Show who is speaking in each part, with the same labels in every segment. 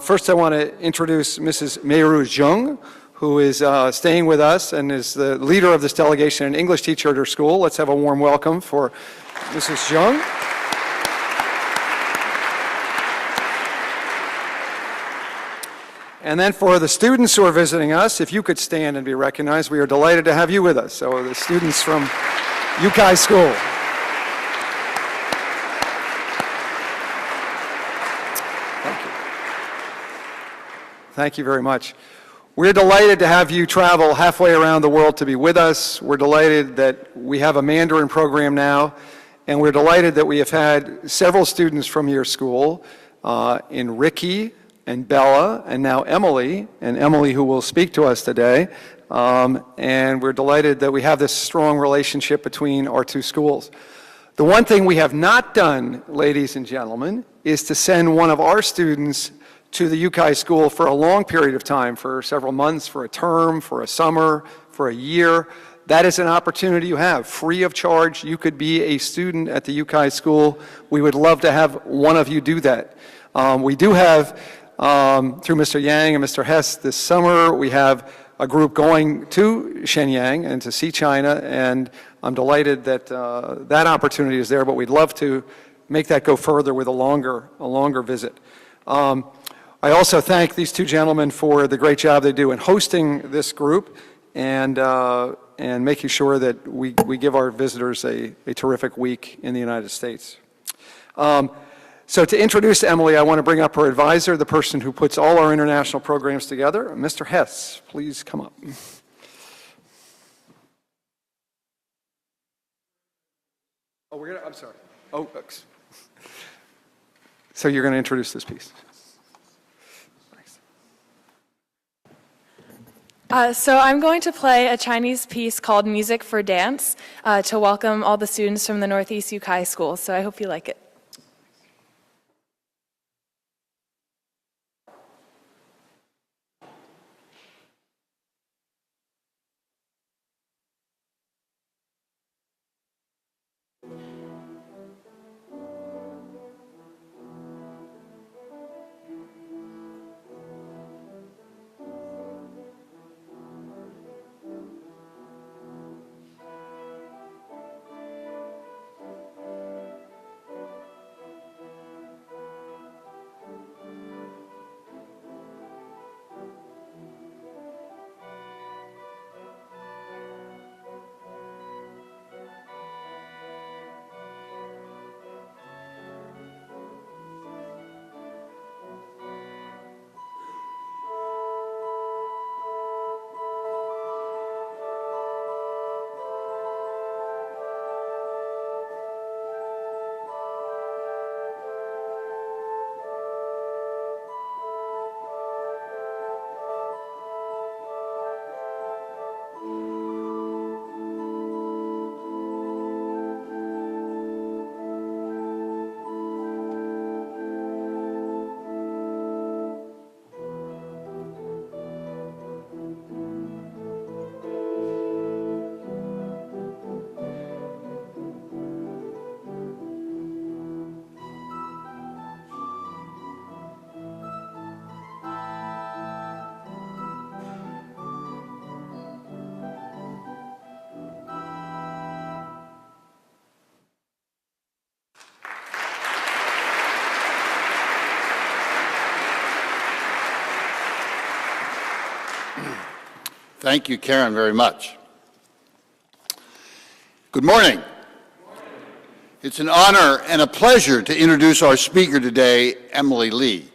Speaker 1: First, I want to introduce Mrs. Meiru Jung, who is staying with us and is the leader of this delegation and English teacher at her school. Let's have a warm welcome for Mrs. Jung. And then for the students who are visiting us, if you could stand and be recognized, we are delighted to have you with us. So the students from Yukai School. Thank you. Thank you very much. We're delighted to have you travel halfway around the world to be with us. We're delighted that we have a Mandarin program now, and we're delighted that we have had several students from your school, in Ricky and Bella, and now Emily, who will speak to us today. And we're delighted that we have this strong relationship between our two schools. The one thing we have not done, ladies and gentlemen, is to send one of our students to the Yukai School for a long period of time, for several months, for a term, for a summer, for a year. That is an opportunity you have, free of charge. You could be a student at the Yukai School. We would love to have one of you do that. We do have, through Mr. Yang and Mr. Hess this summer, we have a group going to Shenyang and to see China, and I'm delighted that that opportunity is there, but we'd love to make that go further with a longer visit. I also thank these two gentlemen for the great job they do in hosting this group and making sure that we give our visitors a terrific week in the United States. So to introduce Emily, I want to bring up her advisor, the person who puts all our international programs together, Mr. Hess. Please come up. Oh, I'm sorry. Oh, so you're going to introduce this piece.
Speaker 2: So I'm going to play a Chinese piece called Music for Dance to welcome all the students from the Northeast Yukai School. So I hope you like it.
Speaker 3: Thank you, Karen, very much. Good morning. It's an honor and a pleasure to introduce our speaker today, Emily Lee.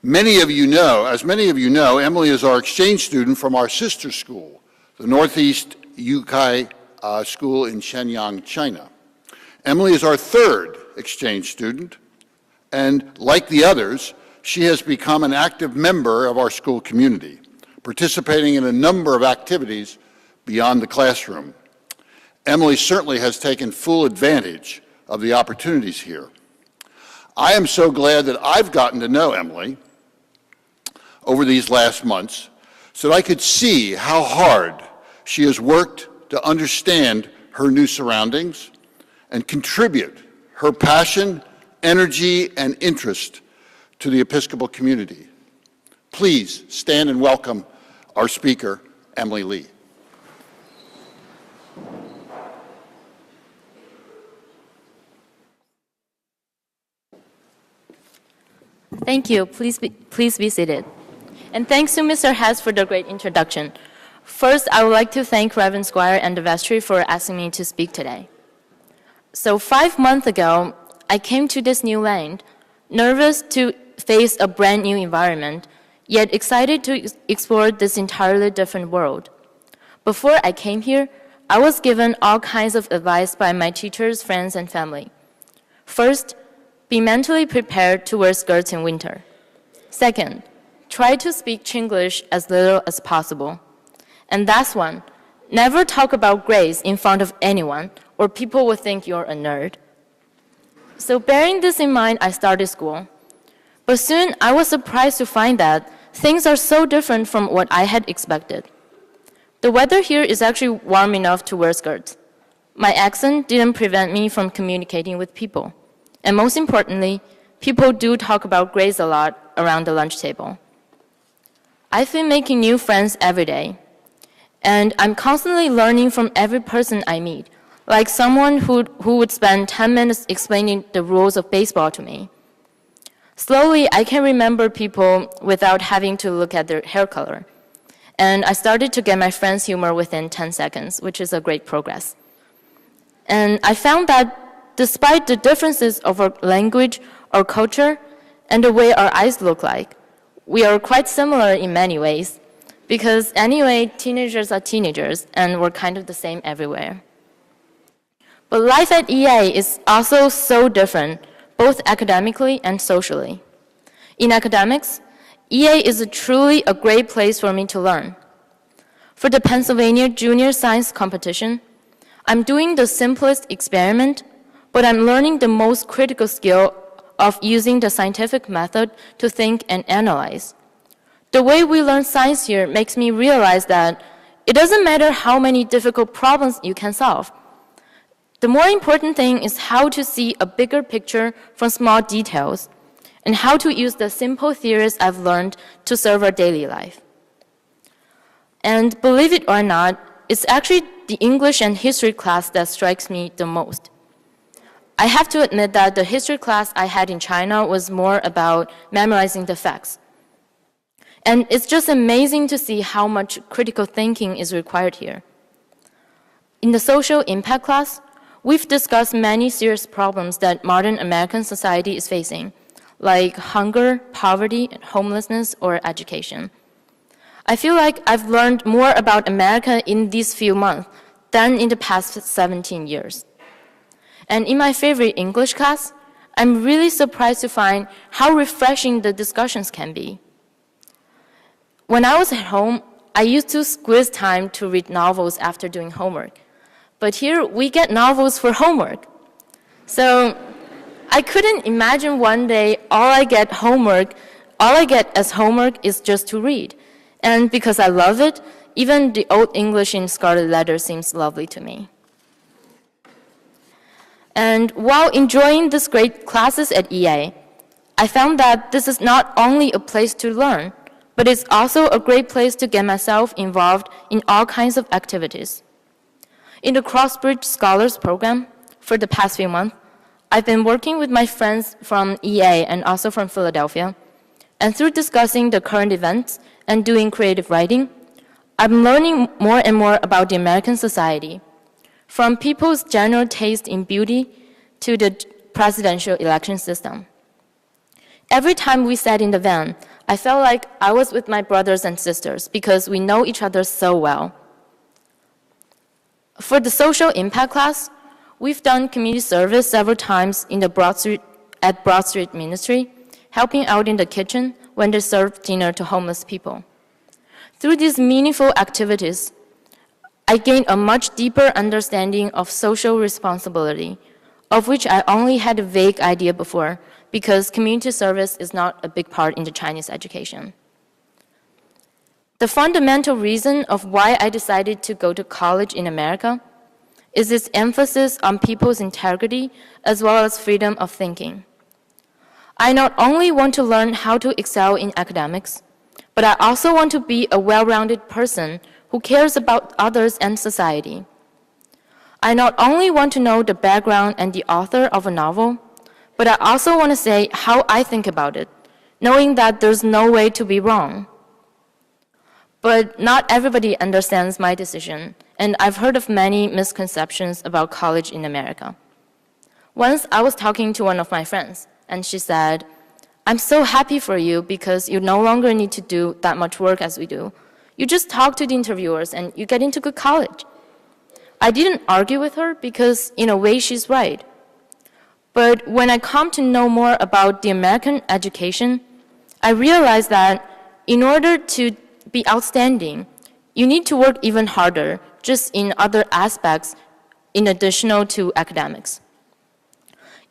Speaker 3: As many of you know, Emily is our exchange student from our sister school, the Northeast Yukai School in Shenyang, China. Emily is our third exchange student, and like the others, she has become an active member of our school community, participating in a number of activities beyond the classroom. Emily certainly has taken full advantage of the opportunities here. I am so glad that I've gotten to know Emily over these last months so that I could see how hard she has worked to understand her new surroundings and contribute her passion, energy, and interest to the Episcopal community. Please stand and welcome our speaker, Emily Lee.
Speaker 4: Thank you. Please be seated. And thanks to Mr. Hess for the great introduction. First, I would like to thank Reverend Squire and the vestry for asking me to speak today. So 5 months ago, I came to this new land, nervous to face a brand new environment, yet excited to explore this entirely different world. Before I came here, I was given all kinds of advice by my teachers, friends, and family. First, be mentally prepared to wear skirts in winter. Second, try to speak Chinglish as little as possible. And last one, never talk about grades in front of anyone, or people will think you're a nerd. So bearing this in mind, I started school. But soon, I was surprised to find that things are so different from what I had expected. The weather here is actually warm enough to wear skirts. My accent didn't prevent me from communicating with people. And most importantly, people do talk about grades a lot around the lunch table. I've been making new friends every day. And I'm constantly learning from every person I meet, like someone who would spend 10 minutes explaining the rules of baseball to me. Slowly, I can remember people without having to look at their hair color. And I started to get my friend's humor within 10 seconds, which is a great progress. And I found that despite the differences of our language, our culture, and the way our eyes look like, we are quite similar in many ways. Because anyway, teenagers are teenagers, and we're kind of the same everywhere. But life at EA is also so different, both academically and socially. In academics, EA is truly a great place for me to learn. For the Pennsylvania Junior Science Competition, I'm doing the simplest experiment, but I'm learning the most critical skill of using the scientific method to think and analyze. The way we learn science here makes me realize that it doesn't matter how many difficult problems you can solve. The more important thing is how to see a bigger picture from small details, and how to use the simple theories I've learned to serve our daily life. And believe it or not, it's actually the English and history class that strikes me the most. I have to admit that the history class I had in China was more about memorizing the facts. And it's just amazing to see how much critical thinking is required here. In the social impact class, we've discussed many serious problems that modern American society is facing, like hunger, poverty, homelessness, or education. I feel like I've learned more about America in these few months than in the past 17 years. And in my favorite English class, I'm really surprised to find how refreshing the discussions can be. When I was at home, I used to squeeze time to read novels after doing homework. But here, we get novels for homework. So I couldn't imagine one day all I get as homework is just to read. And because I love it, even the Old English in Scarlet Letter seems lovely to me. And while enjoying these great classes at EA, I found that this is not only a place to learn, but it's also a great place to get myself involved in all kinds of activities. In the Crossbridge Scholars Program, for the past few months, I've been working with my friends from EA and also from Philadelphia, and through discussing the current events and doing creative writing, I'm learning more and more about the American society, from people's general taste in beauty to the presidential election system. Every time we sat in the van, I felt like I was with my brothers and sisters because we know each other so well. For the social impact class, we've done community service several times in the Broad Street Ministry, helping out in the kitchen when they serve dinner to homeless people. Through these meaningful activities, I gained a much deeper understanding of social responsibility, of which I only had a vague idea before, because community service is not a big part in the Chinese education. The fundamental reason of why I decided to go to college in America is its emphasis on people's integrity as well as freedom of thinking. I not only want to learn how to excel in academics, but I also want to be a well-rounded person who cares about others and society. I not only want to know the background and the author of a novel, but I also want to say how I think about it, knowing that there's no way to be wrong. But not everybody understands my decision, and I've heard of many misconceptions about college in America. Once I was talking to one of my friends, and she said, "I'm so happy for you because you no longer need to do that much work as we do. You just talk to the interviewers and you get into good college." I didn't argue with her because, in a way, she's right. But when I come to know more about the American education, I realized that in order to be outstanding, you need to work even harder, just in other aspects in addition to academics.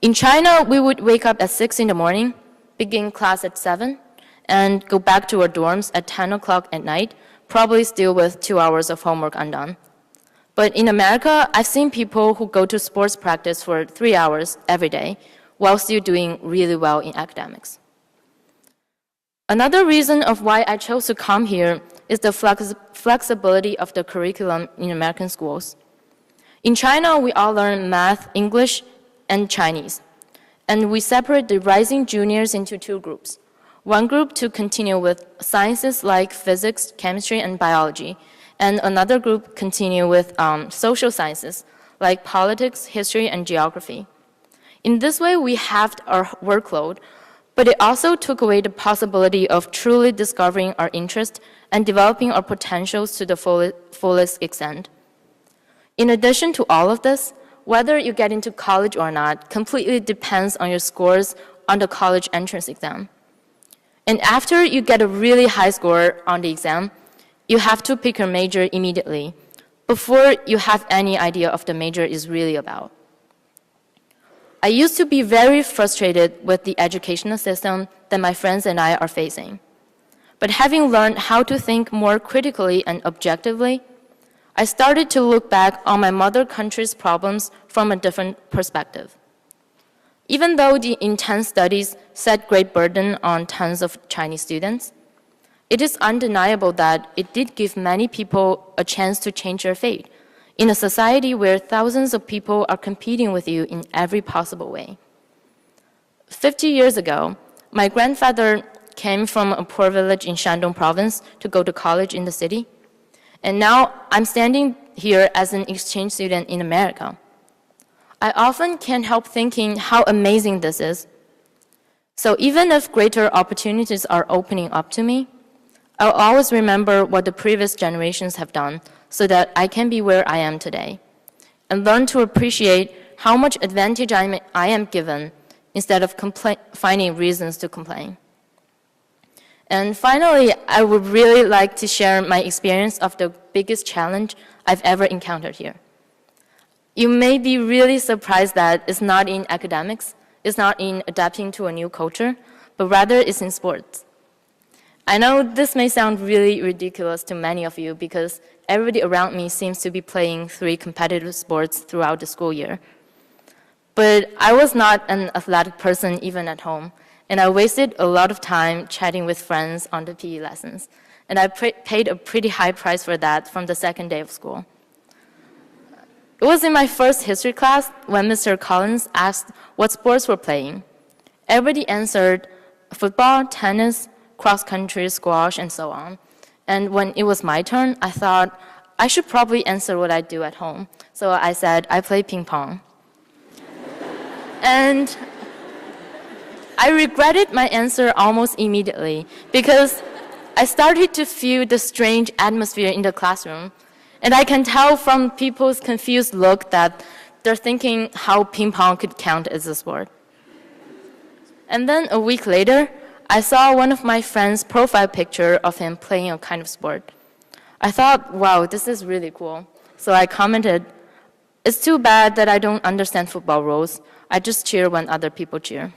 Speaker 4: In China, we would wake up at 6 in the morning, begin class at 7, and go back to our dorms at 10 o'clock at night, probably still with 2 hours of homework undone. But in America, I've seen people who go to sports practice for 3 hours every day while still doing really well in academics. Another reason of why I chose to come here is the flexibility of the curriculum in American schools. In China, we all learn math, English, and Chinese. And we separate the rising juniors into 2 groups. One group to continue with sciences like physics, chemistry, and biology, and another group continue with social sciences like politics, history, and geography. In this way, we halved our workload, but it also took away the possibility of truly discovering our interest and developing our potentials to the fullest extent. In addition to all of this, whether you get into college or not completely depends on your scores on the college entrance exam. And after you get a really high score on the exam, you have to pick your major immediately, before you have any idea of the major is really about. I used to be very frustrated with the educational system that my friends and I are facing. But having learned how to think more critically and objectively, I started to look back on my mother country's problems from a different perspective. Even though the intense studies set great burden on tons of Chinese students, it is undeniable that it did give many people a chance to change their fate in a society where thousands of people are competing with you in every possible way. 50 years ago, my grandfather came from a poor village in Shandong province to go to college in the city. And now I'm standing here as an exchange student in America. I often can't help thinking how amazing this is. So even if greater opportunities are opening up to me, I'll always remember what the previous generations have done so that I can be where I am today, and learn to appreciate how much advantage I am given instead of finding reasons to complain. And finally, I would really like to share my experience of the biggest challenge I've ever encountered here. You may be really surprised that it's not in academics, it's not in adapting to a new culture, but rather it's in sports. I know this may sound really ridiculous to many of you because everybody around me seems to be playing 3 competitive sports throughout the school year. But I was not an athletic person even at home, and I wasted a lot of time chatting with friends on the PE lessons, and I paid a pretty high price for that from the second day of school. It was in my first history class when Mr. Collins asked what sports we're playing. Everybody answered football, tennis, cross-country, squash, and so on. And when it was my turn, I thought I should probably answer what I do at home. So I said, I play ping pong. And I regretted my answer almost immediately because I started to feel the strange atmosphere in the classroom. And I can tell from people's confused look that they're thinking how ping pong could count as a sport. And then a week later, I saw one of my friends' profile picture of him playing a kind of sport. I thought, wow, this is really cool. So I commented, it's too bad that I don't understand football rules. I just cheer when other people cheer.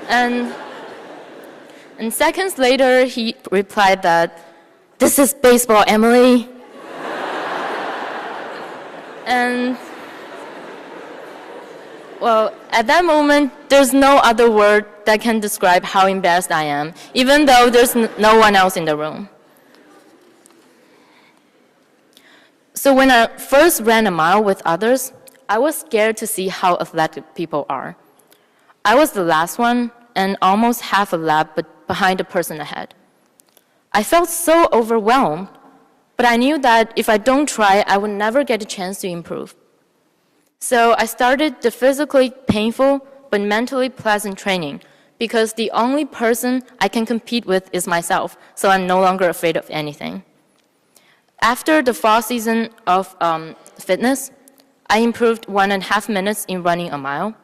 Speaker 4: And seconds later, he replied that, this is baseball, Emily. And well, at that moment, there's no other word that can describe how embarrassed I am, even though there's no one else in the room. So when I first ran a mile with others, I was scared to see how athletic people are. I was the last one and almost half a lap behind the person ahead. I felt so overwhelmed, but I knew that if I don't try, I would never get a chance to improve. So I started the physically painful but mentally pleasant training because the only person I can compete with is myself, so I'm no longer afraid of anything. After the fall season of fitness, I improved 1.5 minutes in running a mile.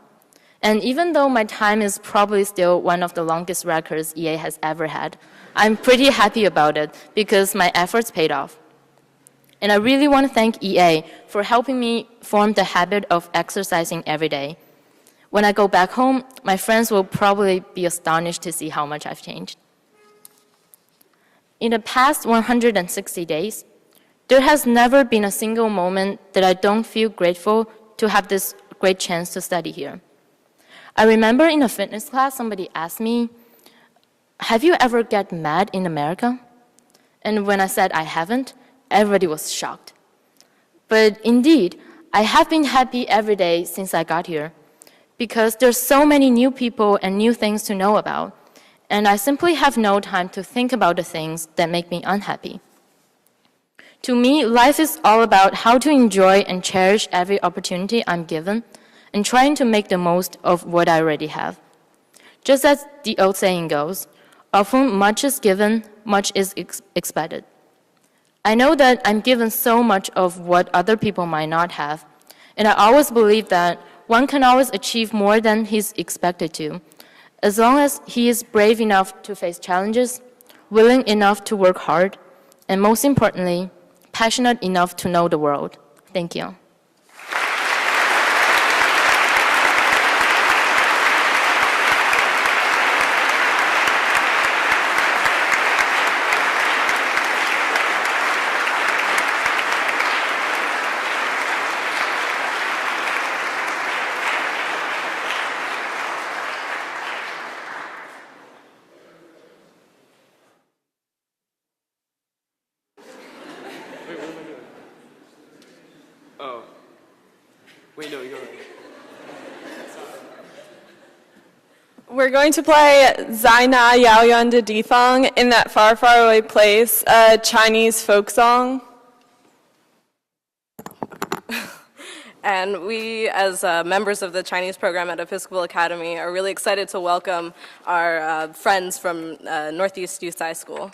Speaker 4: And even though my time is probably still one of the longest records EA has ever had, I'm pretty happy about it because my efforts paid off. And I really want to thank EA for helping me form the habit of exercising every day. When I go back home, my friends will probably be astonished to see how much I've changed. In the past 160 days, there has never been a single moment that I don't feel grateful to have this great chance to study here. I remember in a fitness class, somebody asked me, "Have you ever get mad in America?" And when I said I haven't, everybody was shocked. But indeed, I have been happy every day since I got here because there's so many new people and new things to know about, and I simply have no time to think about the things that make me unhappy. To me, life is all about how to enjoy and cherish every opportunity I'm given and trying to make the most of what I already have. Just as the old saying goes, of whom much is given, much is expected. I know that I'm given so much of what other people might not have, and I always believe that one can always achieve more than he's expected to, as long as he is brave enough to face challenges, willing enough to work hard, and most importantly, passionate enough to know the world. Thank you.
Speaker 5: Wait, no, you go ahead.
Speaker 6: We're going to play Zai Na Yaoyuan De Difang in that far, far away place, a Chinese folk song. And we, as members of the Chinese program at Episcopal Academy, are really excited to welcome our friends from Northeast Youth High School.